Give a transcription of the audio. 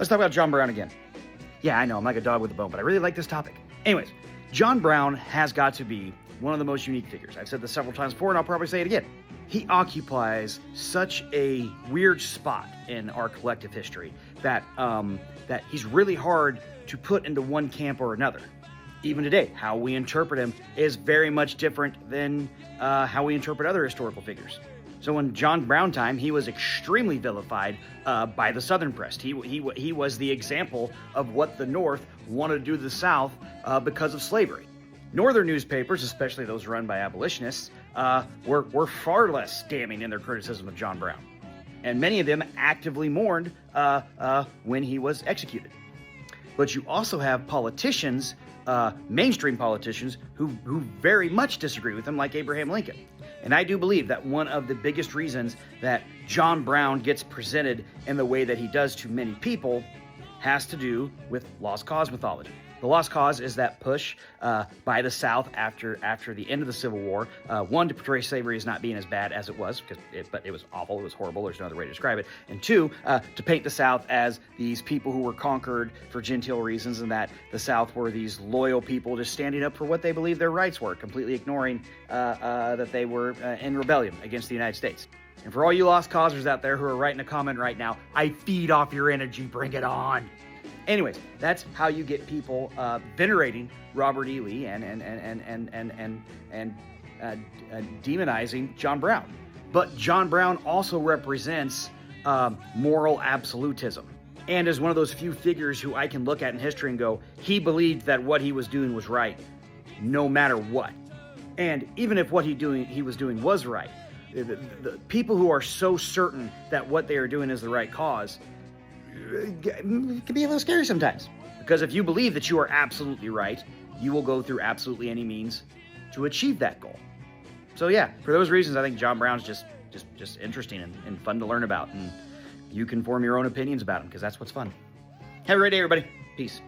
Let's talk about John Brown again. Yeah, I know, I'm like a dog with a bone, but I really like this topic. Anyways, John Brown has got to be one of the most unique figures. I've said this several times before, and I'll probably say it again. He occupies such a weird spot in our collective history that that he's really hard to put into one camp or another. Even today, how we interpret him is very much different than how we interpret other historical figures. So in John Brown time, he was extremely vilified by the Southern press. He was the example of what the North wanted to do to the South because of slavery. Northern newspapers, especially those run by abolitionists, were far less damning in their criticism of John Brown. And many of them actively mourned when he was executed. But you also have politicians, mainstream politicians, who very much disagree with him, like Abraham Lincoln. And I do believe that one of the biggest reasons that John Brown gets presented in the way that he does to many people has to do with Lost Cause mythology. The Lost Cause is that push by the South after the end of the Civil War, one, to portray slavery as not being as bad as it was, but it was awful, it was horrible, there's no other way to describe it, and two, to paint the South as these people who were conquered for genteel reasons, and that the South were these loyal people just standing up for what they believed their rights were, completely ignoring that they were in rebellion against the United States. And for all you Lost Causers out there who are writing a comment right now, I feed off your energy, bring it on. Anyways, that's how you get people venerating Robert E. Lee and demonizing John Brown. But John Brown also represents moral absolutism, and is one of those few figures who I can look at in history and go, he believed that what he was doing was right, no matter what. And even if what he was doing was right, the people who are so certain that what they are doing is the right cause, it can be a little scary sometimes. Because if you believe that you are absolutely right, you will go through absolutely any means to achieve that goal. So yeah, for those reasons, I think John Brown's just interesting and fun to learn about. And you can form your own opinions about him, because that's what's fun. Have a great day, everybody. Peace.